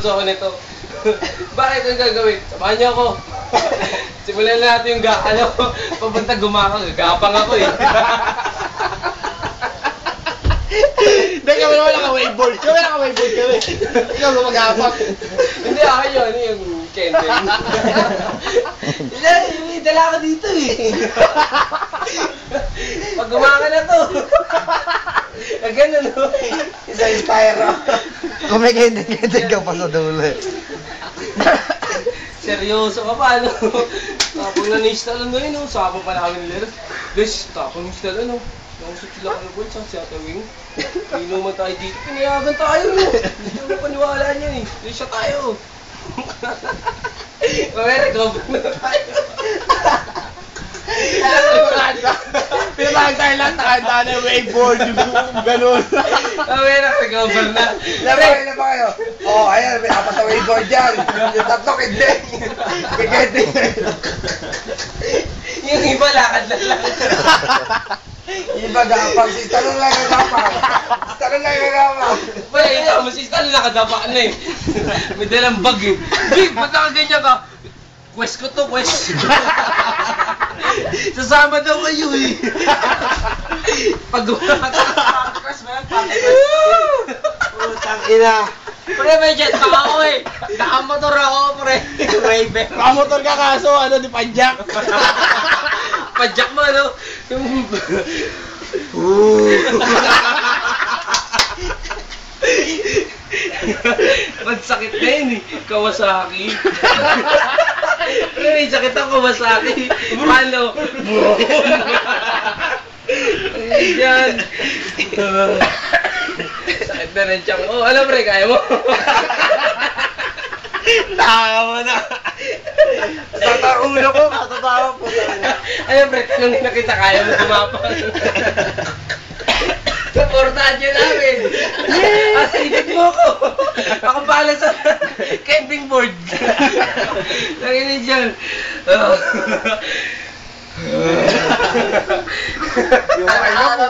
Gusto ko nito. Bakit ang gagawin? Samahan niyo ako. Simulan na natin yung papunta gumakang. Gapang ako eh. Hindi kami naman naka-wakeboard. Kami naka-wakeboard kami. Ikaw gumagapang. Hindi ako yun. Ano yung Kendall? Hindi, dala ka dito eh. Pag gumaka na to. Ganun no. Isa-inspire ako. Kung may kending ka pa sa dulo eh. Seryoso ka pa, ano? Tapos na-install ano yun, sabang pa namin nila. Guys, tapos na-install ano? Nakusot sila ka ng board sa Seattle Wing. Inuman tayo dito, pinayagan tayo, no? Hindi ko paniwala niyan eh. Hindi siya tayo. Mamaya nag-over na tayo. Pinatawag tayo lang, nakahanda na yung wakeboard. Ganun. Mamaya nag-over na. Labay na ba kayo? Oo, ayan, may apat na wakeboard dyan. Yung tatlo kending. May kending. Yung iba lakad na lang. Iba gapang. Si Talon lang ang gapang. Si Talon lang ang gapang. Wala, ito mo, sis, ano nakadapa na eh. May dalang bag eh. Big, ba't nakaganyan ka? Quest ko to, quest. Sasama daw kayo eh. Pag quest ba yan? Putang ina. Pre, may jet pa ako eh. Nakamotor ako, pre. Raven. Nakamotor ka kaso, ano, di panjak. Padjak mo, ano? Yung... Magsakit na yun eh. Kawasaki. Pre, may sakit ang Kawasaki. Paano? Yan. Sakit na ng tiyan ko. Alam pre, kaya mo? Tama na. Tataulo ko, matatawa po. Alam pre, tanongin na kita, kaya mo tumapang. Supportahan nyo namin. Asipit mo ko. Ako pala sa camping board. Nanginig dyan. Ano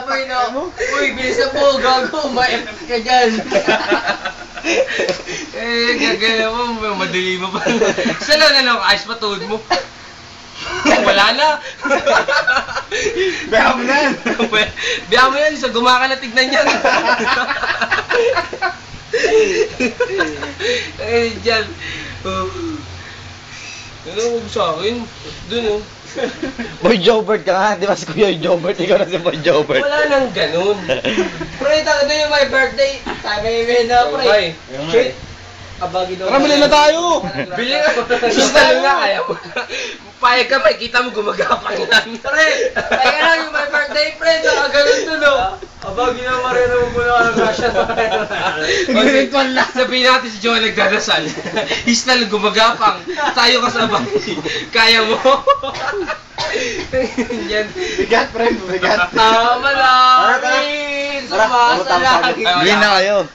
mo yun ako? Uy, bilisan mo. Gago. Ma-FF ka dyan. Gagaya mo. Madali mo pa. Salo na lang. Ayos pa tuhod mo. Wala na. Baya mo na yan. Biya mo yan, sa gumaka na tignan yan. Ay, dyan. Ano huwag sa akin? Dun oh. Boy Jobert ka nga, di ba si Kuya Jobert? Ikaw na si Boy Jobert. Wala nang ganun. Pre, taka na yung my birthday. Tagay na, pre. Shit. Abagi daw. Tara, bilhin na tayo. Bili ka. Susunod nga, kaya mo. Payag ka, pre. Kita mo gumagapang yan. Pre, kaya lang yung my birthday, pre. Taka ganun dun, oh. Abagi na, marina mo muna ka ng Russia. Nag-ritual na. Sabihin natin si Joey nagdadasal. He's na lang gumagapang. Tayo kasabay. Kaya mo. Yan. Bigat, friend. Bigat. Tama na. Tara. Sumasalag. Bilhin na kayo.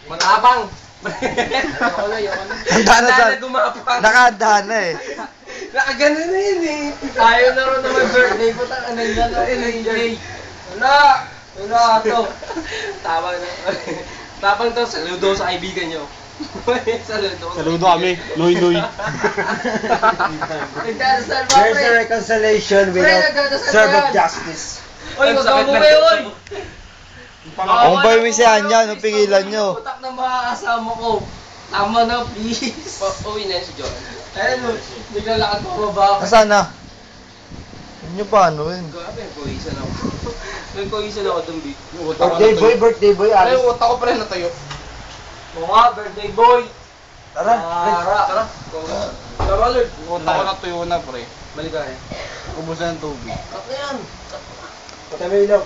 Matapang. Ayoko na. Handa na sa... Gumapang. Nakahanda na eh. Nakagano na yun eh. Ayaw na rin na my birthday ko. Nandiyan na rin. Wala to. Tama na. Tapang to, saludo sa kaibigan nyo. Saludo. Saludo kami. Noy-noy. Nagdadasal ba, There's a pre? reconciliation Pre, without nagdadasal serve ba of yan? justice. Oy, magkamo kayo, oy! Kung ba yung yan dyan, nung pigilan nyo? Putak ng mga kasama ko. Tama na, please. Uwi na yun si John. Ayun, naglalakad ko baba. Nasaan na? Huwag nyo pa ano yun. Grabe, nagkuhisan ako. Nagkuhisan ako dun, Big. Birthday boy, Ay, alis. utak ko pa rin natayo. Oo nga, birthday boy. Tara, Tara. Tara, Lord. Utak ko natuyo na, pre. Maligaya. Ubusan ng tubig. At na yan. Patay mo ilaw.